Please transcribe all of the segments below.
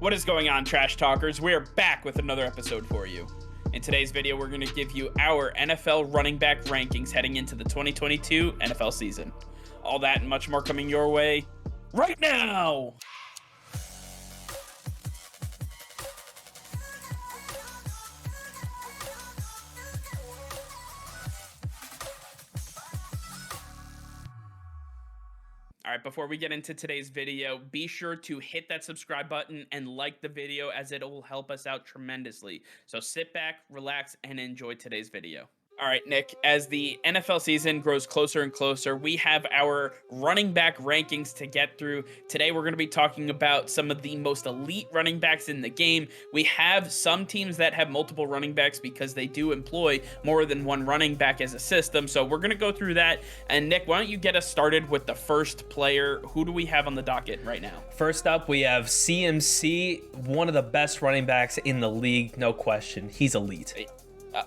What is going on, Trash Talkers? We are back with another episode for you. In today's video, we're going to give you our NFL running back rankings heading into the 2022 NFL season. All that and much more coming your way right now! All right, before we get into today's video, be sure to hit that subscribe button and like the video as it will help us out tremendously. So sit back, relax, and enjoy today's video. All right, Nick, as the NFL season grows closer and closer, we have our running back rankings to get through. Today, we're going to be talking about some of the most elite running backs in the game. We have some teams that have multiple running backs because they do employ more than one running back as a system. So we're going to go through that. And Nick, why don't you get us started with the first player? Who do we have on the docket right now? First up, we have CMC, one of the best running backs in the league, no question. He's elite.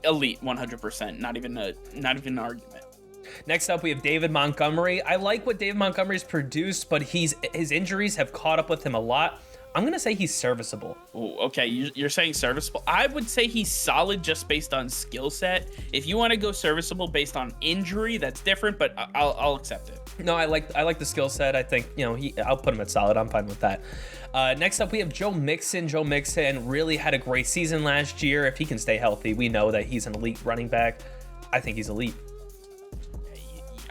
Elite 100%, not even an argument. Next up, we have David Montgomery. I like what David Montgomery's produced, but his injuries have caught up with him a lot. I'm gonna say he's serviceable. Ooh, okay, you're saying serviceable. I would say he's solid just based on skill set. If you want to go serviceable based on injury, that's different, but I'll accept it. No, I like the skill set. I think, I'll put him at solid. I'm fine with that. Next up, we have Joe Mixon. Joe Mixon really had a great season last year. If he can stay healthy, we know that he's an elite running back. I think he's elite.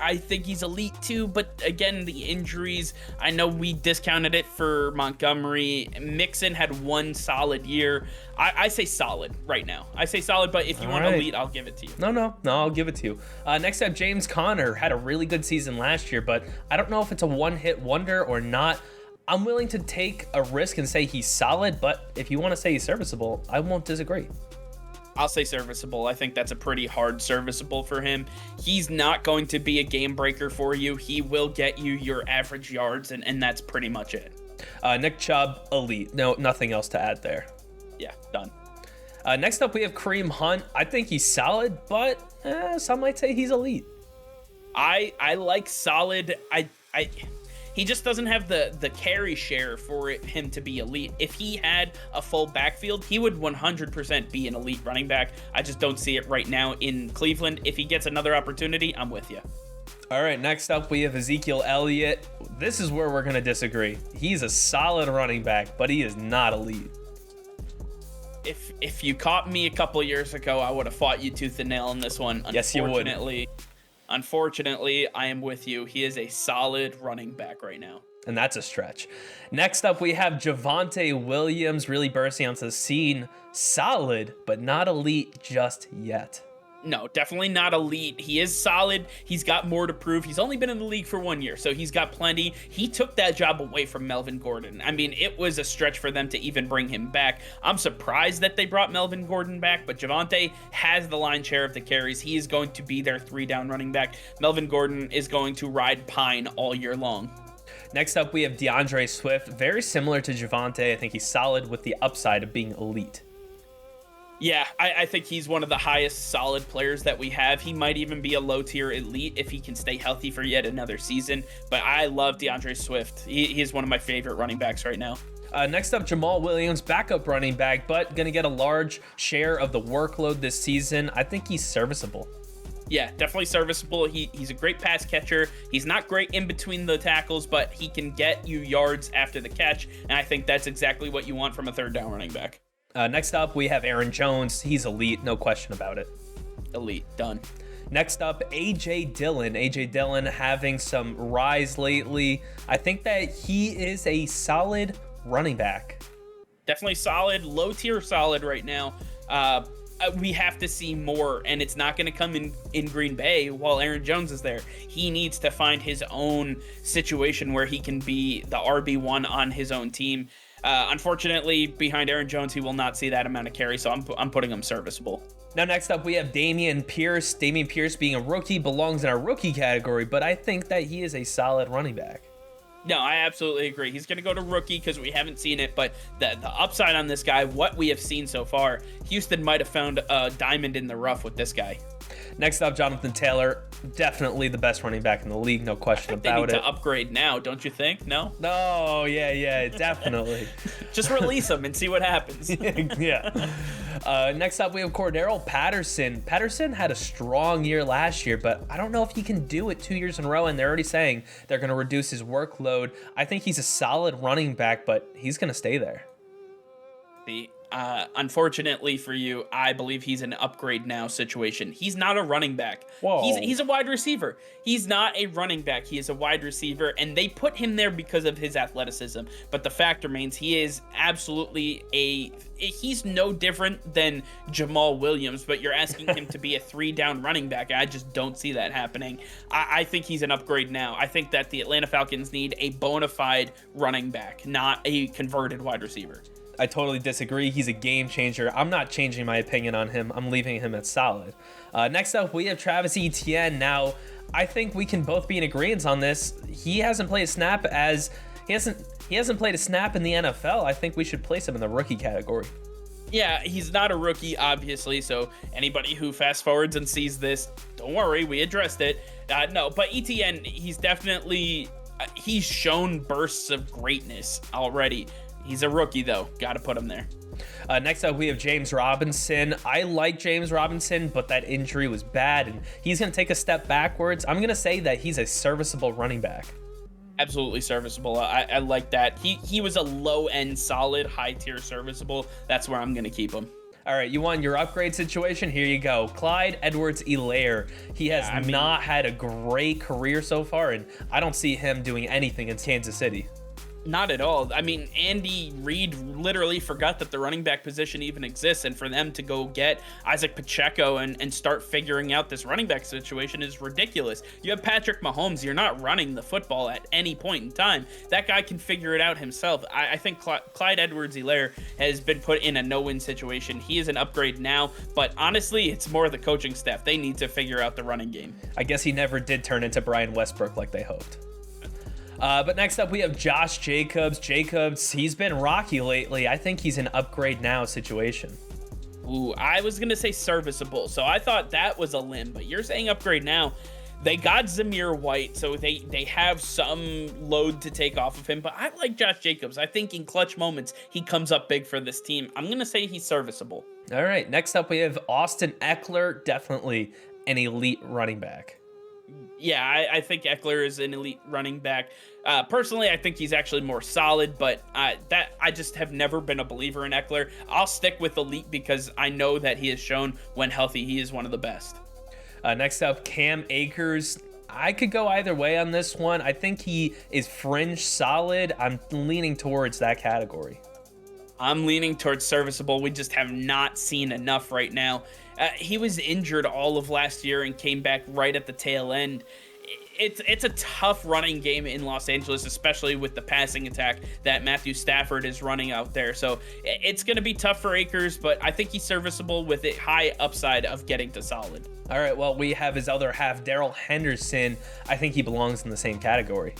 I think he's elite too, but again, the injuries, I know we discounted it for Montgomery. Mixon had one solid year. I say solid right now. I say solid, but if you want elite, I'll give it to you. No, I'll give it to you. Next up, James Conner had a really good season last year, but I don't know if it's a one-hit wonder or not. I'm willing to take a risk and say he's solid, but if you want to say he's serviceable, I won't disagree. I'll say serviceable. I think that's a pretty hard serviceable for him. He's not going to be a game breaker for you. He will get you your average yards, and that's pretty much it. Nick Chubb, elite. No, nothing else to add there. Yeah, done. Next up, we have Kareem Hunt. I think he's solid, but some might say he's elite. I like solid. He just doesn't have the carry share for him to be elite. If he had a full backfield, he would 100% be an elite running back. I just don't see it right now in Cleveland. If he gets another opportunity, I'm with you. All right, next up, we have Ezekiel Elliott. This is where we're going to disagree. He's a solid running back, but he is not elite. If you caught me a couple years ago, I would have fought you tooth and nail on this one. Yes, you would. Unfortunately, I am with you. He is a solid running back right now. And that's a stretch. Next up, we have Javonte Williams really bursting onto the scene. Solid, but not elite just yet. No, definitely not elite. He is solid. He's got more to prove. He's only been in the league for 1 year, so he's got plenty. He took that job away from Melvin Gordon. I mean, it was a stretch for them to even bring him back. I'm surprised that they brought Melvin Gordon back, but Javonte has the lion's share of the carries. He is going to be their 3-down running back. Melvin Gordon is going to ride pine all year long. Next up, we have Deandre Swift. Very similar to Javonte. I think he's solid with the upside of being elite. Yeah, I think he's one of the highest solid players that we have. He might even be a low-tier elite if he can stay healthy for yet another season. But I love DeAndre Swift. He is one of my favorite running backs right now. Next up, Jamal Williams, backup running back, but going to get a large share of the workload this season. I think he's serviceable. Yeah, definitely serviceable. He's a great pass catcher. He's not great in between the tackles, but he can get you yards after the catch. And I think that's exactly what you want from a third-down running back. Next up, we have Aaron Jones. He's elite, no question about it. Elite, done. Next up, A.J. Dillon. A.J. Dillon having some rise lately. I think that he is a solid running back. Definitely solid, low-tier solid right now. We have to see more, and it's not going to come in Green Bay while Aaron Jones is there. He needs to find his own situation where he can be the RB1 on his own team. Unfortunately, behind Aaron Jones, he will not see that amount of carry, so I'm putting him serviceable. Now, next up, we have Damien Pierce. Damien Pierce, being a rookie, belongs in our rookie category, but I think that he is a solid running back. No, I absolutely agree. He's going to go to rookie because we haven't seen it, but the upside on this guy, what we have seen so far, Houston might have found a diamond in the rough with this guy. Next up, Jonathan Taylor. Definitely the best running back in the league, no question They need about it. to upgrade now, don't you think? No? No, yeah, definitely. Just release him and see what happens. Yeah. Next up, we have Cordero Patterson. Patterson had a strong year last year, but I don't know if he can do it 2 years in a row, and they're already saying they're going to reduce his workload. I think he's a solid running back, but he's going to stay there. Unfortunately for you, I believe he's an upgrade now situation. He's not a running back. Whoa. He's a wide receiver. He's not a running back. He is a wide receiver, and they put him there because of his athleticism. But the fact remains, he is absolutely he's no different than Jamal Williams, but you're asking him to be a 3-down running back. I just don't see that happening. I think he's an upgrade now. I think that the Atlanta Falcons need a bona fide running back, not a converted wide receiver. I totally disagree. He's a game changer. I'm not changing my opinion on him. I'm leaving him at solid. Next up, we have Travis Etienne. Now, I think we can both be in agreement on this. He hasn't played a snap he hasn't played a snap in the NFL. I think we should place him in the rookie category. Yeah, he's not a rookie, obviously, so anybody who fast forwards and sees this, don't worry, we addressed it. No, but Etienne, he's definitely, he's shown bursts of greatness already. He's a rookie, though. Got to put him there. Next up, we have James Robinson. I like James Robinson, but that injury was bad, and he's going to take a step backwards. I'm going to say that he's a serviceable running back. Absolutely serviceable. I like that. He was a low-end, solid, high-tier serviceable. That's where I'm going to keep him. All right, you want your upgrade situation? Here you go. Clyde Edwards-Elaire. He has not had a great career so far, and I don't see him doing anything in Kansas City. Not at all. I mean, Andy Reid literally forgot that the running back position even exists, and for them to go get Isaac Pacheco and start figuring out this running back situation is ridiculous. You have Patrick Mahomes. You're not running the football at any point in time. That guy can figure it out himself. I think Clyde Edwards-Elaire has been put in a no-win situation. He is an upgrade now, but honestly, it's more the coaching staff. They need to figure out the running game. I guess he never did turn into Brian Westbrook like they hoped. But next up, we have Josh Jacobs. Jacobs, he's been rocky lately. I think he's an upgrade now situation. Ooh, I was going to say serviceable, so I thought that was a limb, but you're saying upgrade now. They got Zamir White, so they have some load to take off of him, but I like Josh Jacobs. I think in clutch moments, he comes up big for this team. I'm going to say he's serviceable. All right, next up, we have Austin Eckler, definitely an elite running back. Yeah, I think Eckler is an elite running back. Personally, I think he's actually more solid, but I just have never been a believer in Eckler. I'll stick with elite because I know that he has shown when healthy, he is one of the best. Next up, Cam Akers. I could go either way on this one. I think he is fringe solid. I'm leaning towards that category. I'm leaning towards serviceable. We just have not seen enough right now. He was injured all of last year and came back right at the tail end. It's a tough running game in Los Angeles, especially with the passing attack that Matthew Stafford is running out there. So it's going to be tough for Akers, but I think he's serviceable with a high upside of getting to solid. All right, well, we have his other half, Daryl Henderson. I think he belongs in the same category.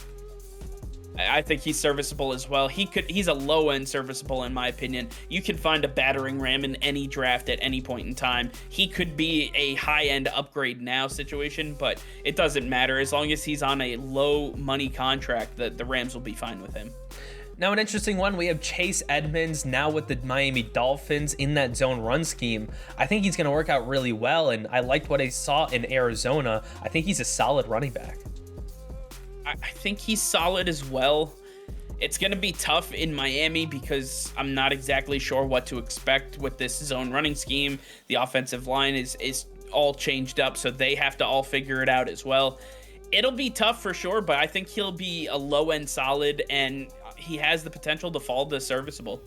I think he's serviceable as well. He's a low-end serviceable, in my opinion. You can find a battering ram in any draft at any point in time. He could be a high-end upgrade now situation, but it doesn't matter. As long as he's on a low-money contract, the Rams will be fine with him. Now, an interesting one, we have Chase Edmunds now with the Miami Dolphins in that zone run scheme. I think he's going to work out really well, and I liked what I saw in Arizona. I think he's a solid running back. I think he's solid as well. It's going to be tough in Miami because I'm not exactly sure what to expect with this zone running scheme. The offensive line is all changed up, so they have to all figure it out as well. It'll be tough for sure, but I think he'll be a low-end solid, and he has the potential to fall to serviceable.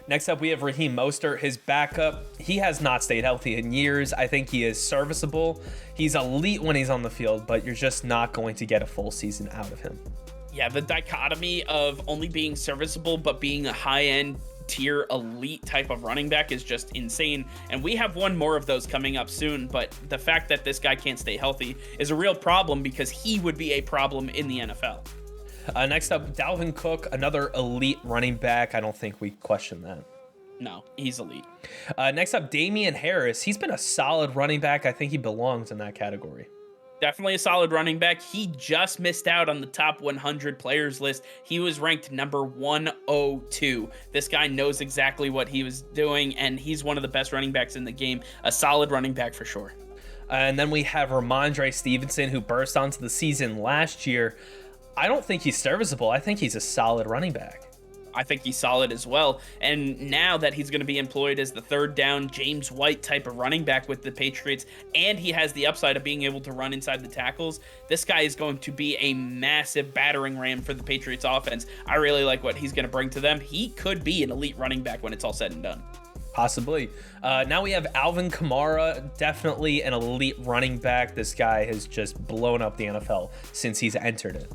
Next up, we have Raheem Moster, his backup. He has not stayed healthy in years. I think he is serviceable. He's elite when he's on the field, but you're just not going to get a full season out of him. Yeah, the dichotomy of only being serviceable but being a high-end tier elite type of running back is just insane, and we have one more of those coming up soon, but the fact that this guy can't stay healthy is a real problem because he would be a problem in the NFL. Next up, Dalvin Cook, another elite running back. I don't think we question that. No, he's elite. Next up, Damien Harris. He's been a solid running back. I think he belongs in that category. Definitely a solid running back. He just missed out on the top 100 players list. He was ranked number 102. This guy knows exactly what he was doing, and he's one of the best running backs in the game. A solid running back for sure. And then we have Ramondre Stevenson, who burst onto the season last year. I don't think he's serviceable. I think he's a solid running back. I think he's solid as well. And now that he's going to be employed as the third down James White type of running back with the Patriots, and he has the upside of being able to run inside the tackles, this guy is going to be a massive battering ram for the Patriots offense. I really like what he's going to bring to them. He could be an elite running back when it's all said and done. Possibly. Now we have Alvin Kamara, definitely an elite running back. This guy has just blown up the NFL since he's entered it.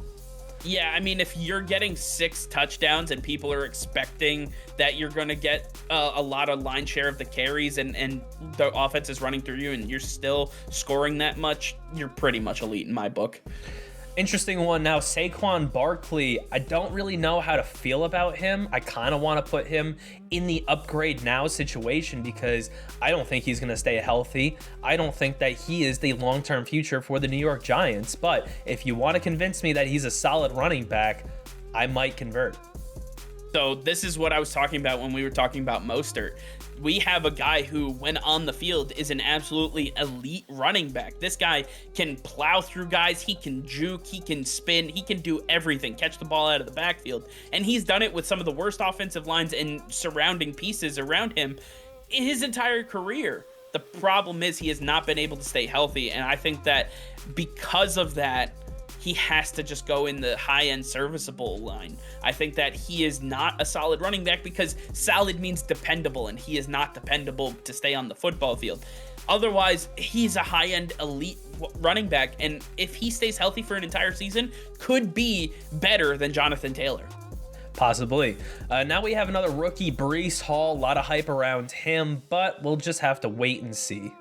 Yeah, I mean, if you're getting 6 touchdowns and people are expecting that you're going to get a lot of line share of the carries and the offense is running through you and you're still scoring that much, you're pretty much elite in my book. Interesting one now, Saquon Barkley. I don't really know how to feel about him. I kind of want to put him in the upgrade now situation because I don't think he's going to stay healthy. I don't think that he is the long-term future for the New York Giants. But if you want to convince me that he's a solid running back, I might convert. So this is what I was talking about when we were talking about Mostert. We have a guy who, when on the field, is an absolutely elite running back. This guy can plow through guys, he can juke, he can spin, he can do everything, catch the ball out of the backfield. And he's done it with some of the worst offensive lines and surrounding pieces around him in his entire career. The problem is he has not been able to stay healthy, and I think that because of that, he has to just go in the high-end serviceable line. I think that he is not a solid running back because solid means dependable, and he is not dependable to stay on the football field. Otherwise, he's a high-end elite running back, and if he stays healthy for an entire season, could be better than Jonathan Taylor. Possibly. Now we have another rookie, Breece Hall. A lot of hype around him, but we'll just have to wait and see.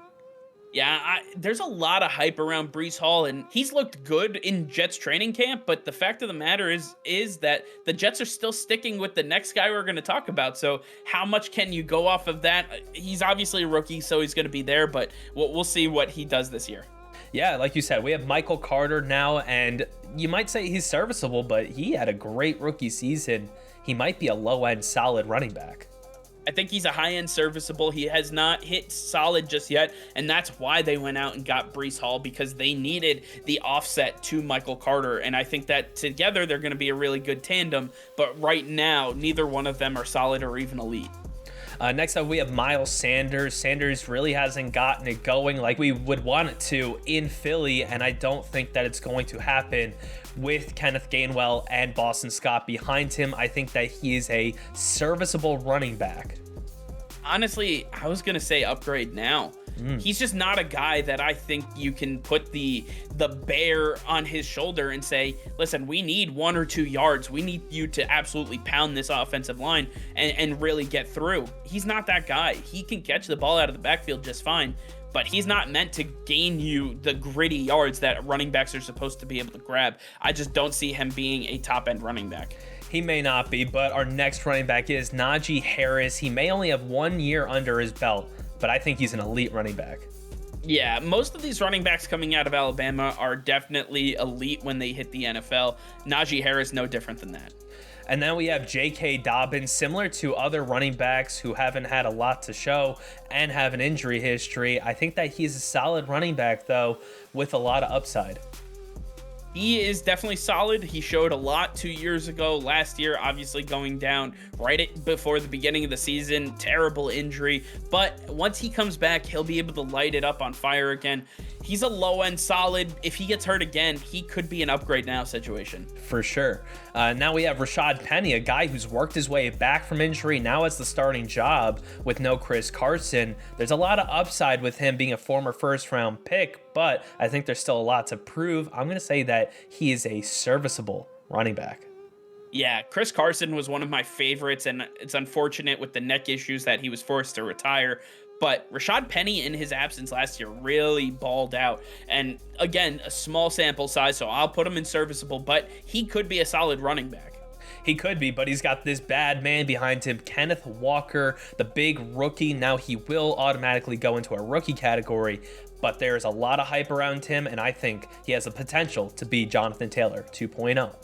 Yeah, there's a lot of hype around Breece Hall, and he's looked good in Jets training camp, but the fact of the matter is that the Jets are still sticking with the next guy we're going to talk about, so how much can you go off of that? He's obviously a rookie, so he's going to be there, but we'll see what he does this year. Yeah, like you said, we have Michael Carter now, and you might say he's serviceable, but he had a great rookie season. He might be a low-end solid running back. I think he's a high-end serviceable. He has not hit solid just yet, and that's why they went out and got Breece Hall, because they needed the offset to Michael Carter, and I think that together they're going to be a really good tandem, but right now, neither one of them are solid or even elite. Next up, we have Miles Sanders. Sanders really hasn't gotten it going like we would want it to in Philly, and I don't think that it's going to happen with Kenneth Gainwell and Boston Scott behind him. I think that he is a serviceable running back. Honestly, I was going to say upgrade now. He's just not a guy that I think you can put the bear on his shoulder and say, listen, we need 1 or 2 yards. We need you to absolutely pound this offensive line and really get through. He's not that guy. He can catch the ball out of the backfield just fine, but he's not meant to gain you the gritty yards that running backs are supposed to be able to grab. I just don't see him being a top-end running back. He may not be, but our next running back is Naji Harris. He may only have 1 year under his belt, but I think he's an elite running back. Yeah, most of these running backs coming out of Alabama are definitely elite when they hit the NFL. Naji Harris, no different than that. And then we have J.K. Dobbins, similar to other running backs who haven't had a lot to show and have an injury history. I think that he's a solid running back, though, with a lot of upside. He is definitely solid. He showed a lot 2 years ago. Last year, obviously going down right before the beginning of the season. Terrible injury. But once he comes back, he'll be able to light it up on fire again. He's a low-end solid. If he gets hurt again, he could be an upgrade now situation. For sure. Now we have Rashad Penny, a guy who's worked his way back from injury, now has the starting job with no Chris Carson. There's a lot of upside with him being a former first-round pick, but I think there's still a lot to prove. I'm going to say that he is a serviceable running back. Yeah, Chris Carson was one of my favorites, and it's unfortunate with the neck issues that he was forced to retire. But Rashad Penny, in his absence last year, really balled out. And again, a small sample size, so I'll put him in serviceable, but he could be a solid running back. He could be, but he's got this bad man behind him, Kenneth Walker, the big rookie. Now he will automatically go into a rookie category, but there's a lot of hype around him, and I think he has the potential to be Jonathan Taylor 2.0.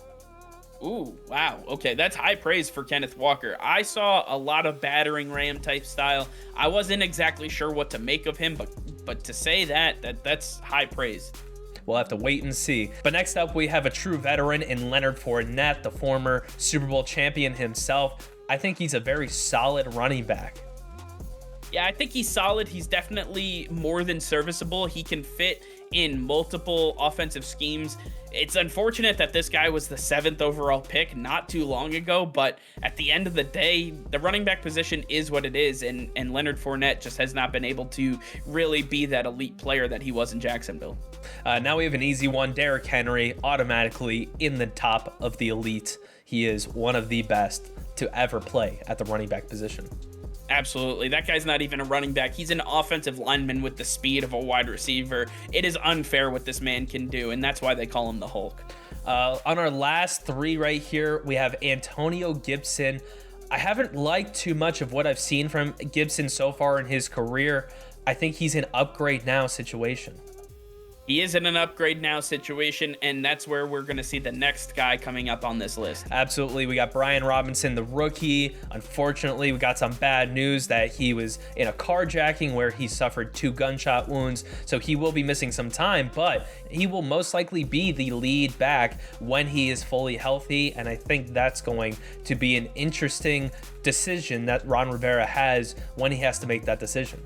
Ooh, wow. Okay, that's high praise for Kenneth Walker. I saw a lot of battering ram type style. I wasn't exactly sure what to make of him, but to say that's high praise. We'll have to wait and see. But next up, we have a true veteran in Leonard Fournette, the former Super Bowl champion himself. I think he's a very solid running back. Yeah, I think he's solid. He's definitely more than serviceable. He can fit in multiple offensive schemes. It's unfortunate that this guy was the 7th overall pick not too long ago, but at the end of the day, the running back position is what it is, and Leonard Fournette just has not been able to really be that elite player that he was in Jacksonville. Now we have an easy one. Derrick Henry, automatically in the top of the elite. He is one of the best to ever play at the running back position. Absolutely. That guy's not even a running back. He's an offensive lineman with the speed of a wide receiver. It is unfair what this man can do, and that's why they call him the Hulk. On our last three right here, we have Antonio Gibson. I haven't liked too much of what I've seen from Gibson so far in his career. I think he's an upgrade now situation. He is in an upgrade now situation, and that's where we're going to see the next guy coming up on this list. Absolutely. We got Brian Robinson, the rookie. Unfortunately, we got some bad news that he was in a carjacking where he suffered 2 gunshot wounds, so he will be missing some time, but he will most likely be the lead back when he is fully healthy, and I think that's going to be an interesting decision that Ron Rivera has when he has to make that decision.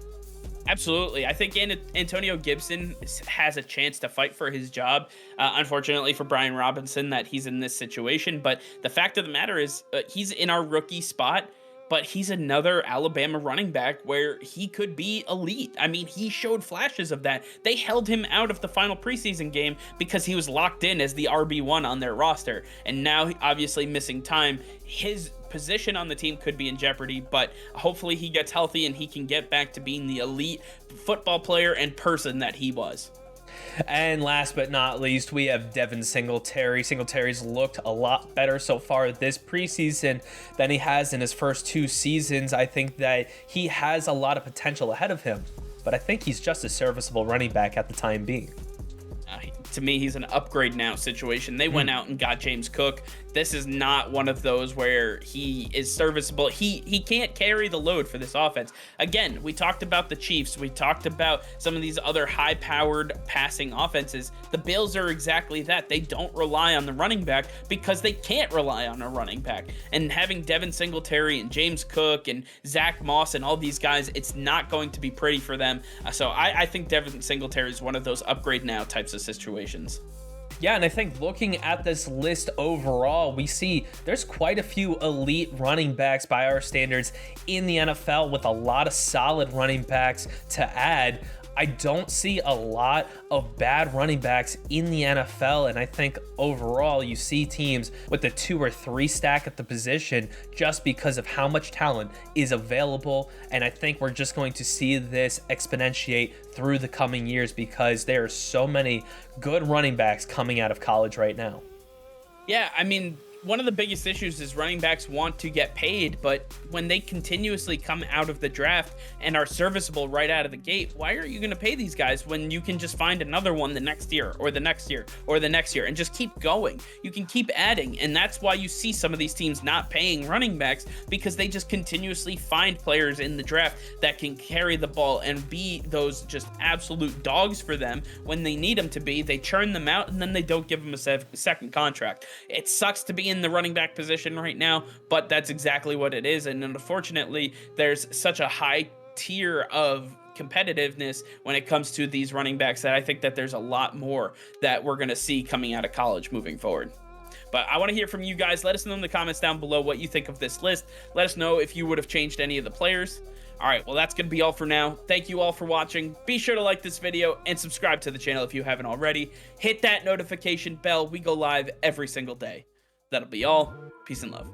Absolutely. I think Antonio Gibson has a chance to fight for his job. Unfortunately for Brian Robinson that he's in this situation, but the fact of the matter is he's in our rookie spot, but he's another Alabama running back where he could be elite. I mean, he showed flashes of that. They held him out of the final preseason game because he was locked in as the RB1 on their roster, and now obviously missing time, his position on the team could be in jeopardy, but hopefully he gets healthy and he can get back to being the elite football player and person that he was. And last but not least, we have Devin Singletary. Singletary's looked a lot better so far this preseason than he has in his first 2 seasons. I think that he has a lot of potential ahead of him, but I think he's just a serviceable running back at the time being. To me, he's an upgrade now situation. They went out and got James Cook. This is not one of those where he is serviceable. He can't carry the load for this offense. Again, we talked about the Chiefs. We talked about some of these other high-powered passing offenses. The Bills are exactly that. They don't rely on the running back because they can't rely on a running back. And having Devin Singletary and James Cook and Zach Moss and all these guys, it's not going to be pretty for them. So I think Devin Singletary is one of those upgrade now types of situations. Yeah, and I think looking at this list overall, we see there's quite a few elite running backs by our standards in the NFL with a lot of solid running backs to add. I don't see a lot of bad running backs in the NFL, and I think overall you see teams with a 2 or 3 stack at the position just because of how much talent is available, and I think we're just going to see this exponentiate through the coming years because there are so many good running backs coming out of college right now. Yeah, I mean, one of the biggest issues is running backs want to get paid, but when they continuously come out of the draft and are serviceable right out of the gate, why are you going to pay these guys when you can just find another one the next year or the next year or the next year and just keep going? You can keep adding, and that's why you see some of these teams not paying running backs because they just continuously find players in the draft that can carry the ball and be those just absolute dogs for them when they need them to be. They churn them out, and then they don't give them a second contract. It sucks to be in the running back position right now, but that's exactly what it is. And unfortunately, there's such a high tier of competitiveness when it comes to these running backs that I think that there's a lot more that we're going to see coming out of college moving forward. But I want to hear from you guys. Let us know in the comments down below what you think of this list. Let us know if you would have changed any of the players. All right, well, that's going to be all for now. Thank you all for watching. Be sure to like this video and subscribe to the channel if you haven't already. Hit that notification bell. We go live every single day. That'll be all. Peace and love.